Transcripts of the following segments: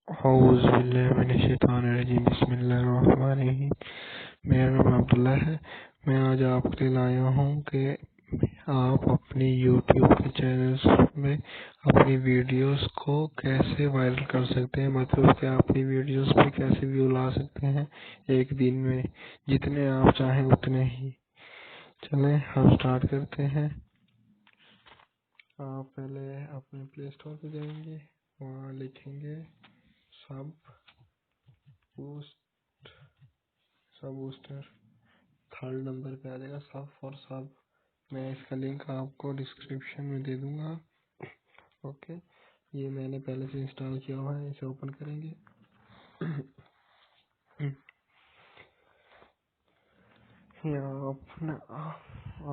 औज़ुबिल्लाहिमिनश्शैतानिर्रजीम बिस्मिल्लाहिर्रहमानिर्रहीम। मेरा नाम अब्दुल्ला है। मैं आज आपके लिए लाया हूँ कि आप अपनी YouTube के चैनल्स में अपनी वीडियोस को कैसे वायरल कर सकते हैं। मतलब कि अपनी वीडियोस पे कैसे व्यू ला सकते हैं एक दिन में, जितने आप चाहें उतने ही। चलें हम स्टार्ट करते हैं। आप पहले अपने प्ले स्टोर पे जाएंगे, वहाँ लिखेंगे सब बूस्ट सब बूस्टर। थर्ड नंबर पे आ जाएगा सब फॉर सब। मैं इसका लिंक आपको डिस्क्रिप्शन में दे दूंगा। ओके, ये मैंने पहले से इंस्टॉल किया हुआ है। इसे ओपन करेंगे। यहाँ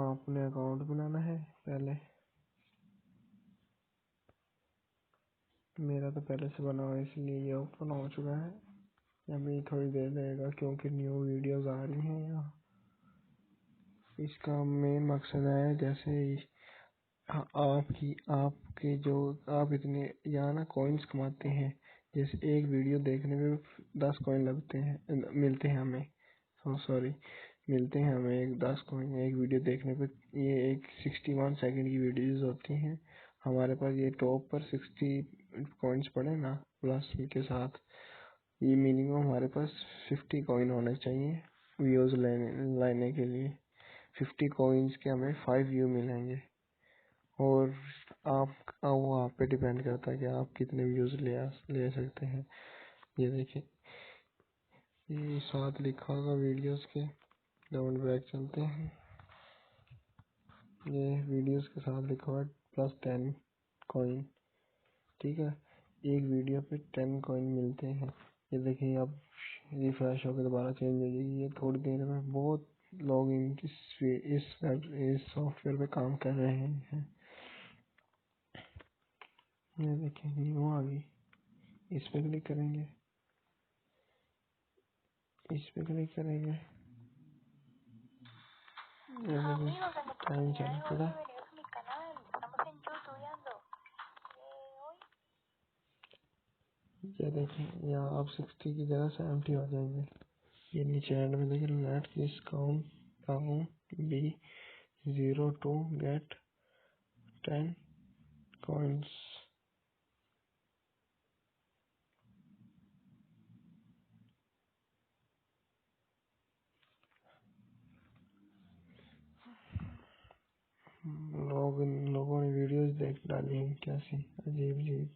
आपने अकाउंट बनाना है पहले। मेरा तो पहले से बना हुआ है, इसलिए ये ओपन हो चुका है। अभी थोड़ी देर लगेगा क्योंकि न्यू वीडियोस आ रही हैं यहाँ। इसका मेन मकसद है, जैसे आपके जो आप इतने यहाँ ना कॉइन्स कमाते हैं। जैसे एक वीडियो देखने में 10 कॉइन लगते हैं, मिलते हैं हमें। सॉरी, मिलते हैं हमें 10 कॉइन एक वीडियो देखने पे। ये एक 61 सेकंड की वीडियोस होती हैं। हमारे पास ये टॉप पर 60 कॉइन्स पड़े ना प्लस के साथ, ये मिनिमम हमारे पास 50 कॉइन होने चाहिए व्यूज लेने के लिए। 50 कॉइन्स के हमें 5 व्यू मिलेंगे। और वो आप पे डिपेंड करता है कि आप कितने व्यूज ले सकते हैं। ये देखिए, ये साथ लिखा होगा वीडियोस के। डाउन बैक चलते हैं। ये वीडियोस के साथ लिखा हुआ है +10 कॉइन। ठीक है, एक वीडियो पे 10 कॉइन मिलते हैं। ये देखिए, अब रिफ्रेश होकर दोबारा चेंज हो जाएगी। ये थोड़ी देर में बहुत लोग इस सॉफ्टवेयर पे काम कर रहे हैं। ये देखिए, न्यू आ गई। इस पे क्लिक करेंगे, इस पे क्लिक करेंगे। टाइम चल पड़ा। ये देखें, यहाँ आप 60 की जगह 70 हो जाएंगे। ये नीचे एंड में देखिए, let this count be 0 to get 10 coins। लोगों ने वीडियोस देख डाली हैं कैसी अजीब अजीब।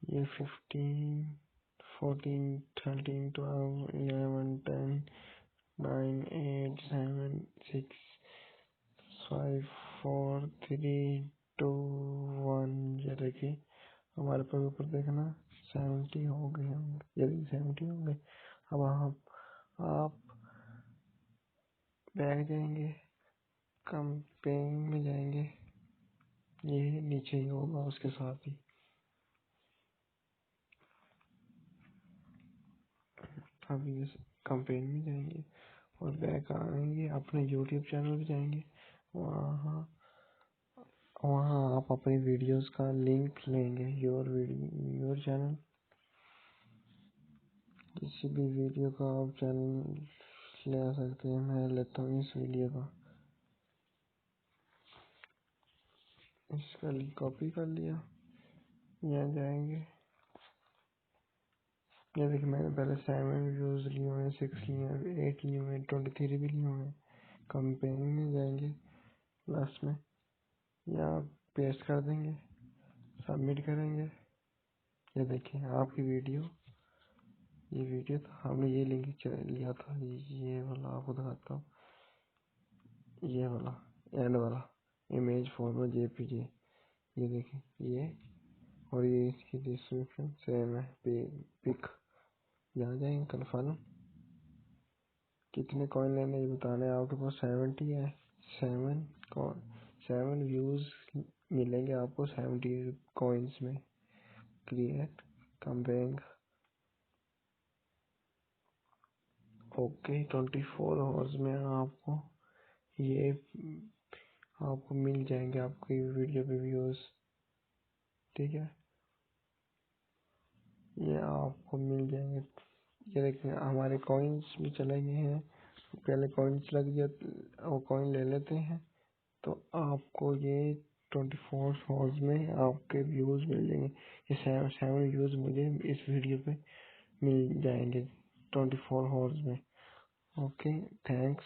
ये 15, 14, 13, 12, 11, 10, 9, 8, 7, 6, 5, 4, 3, 2, 1। ये देखिए, हमारे पास ऊपर देखना 70 हो गए होंगे। यदि 70 हो गए, अब आप बैठ जाएंगे, कंपेन में जाएंगे। ये नीचे ही होगा उसके साथ ही। अब ये कंपेन में जाएंगे और बैक आएंगे, अपने YouTube चैनल पे जाएंगे। वहाँ वहाँ आप अपनी वीडियोस का लिंक लेंगे। योर चैनल, किसी भी वीडियो का आप चैनल ले आ सकते हैं। मैं लेता हूँ इस वीडियो का। इसका लिंक कॉपी कर लिया। यहाँ जाएंगे। ये देखिए, मैंने पहले 7 व्यूज लिए हुए हैं, 6 लिए हुए हैं, 8 लिए हुए हैं, 23 भी लिए हुए हैं। कंपेन में जाएंगे, प्लस में यहाँ पेस्ट कर देंगे, सबमिट करेंगे। ये देखिए, आपकी ये वीडियो था। हमने ये लिंक लिया था, ये वाला आपको दिखाता हूँ। ये वाला एंड वाला इमेज फॉर्मेट जेपीजी। ये देखिए, ये और ये इसकी डिस्क्रिप्शन सेम है। पिक, यहाँ जाएंगे, कन्फर्म। कितने कॉइन लेने ये बताना है। आपके पास 70 है। 7 व्यूज मिलेंगे आपको 70 कॉइन्स में। Create campaign. ओके, 24 आवर्स में आपको ये आपको मिल जाएंगे आपकी वीडियो पे व्यूज। ठीक है, ये आपको मिल जाएंगे। ये देखिए हमारे कॉइन्स भी चले गए हैं। पहले कॉइन्स लग गया, वो कॉइन ले लेते हैं तो आपको ये 24 आवर्स में आपके व्यूज मिल जाएंगे। ये 7 व्यूज मुझे इस वीडियो पे मिल जाएंगे 24 आवर्स में। Okay, thanks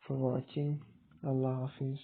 for watching. Allah Hafiz.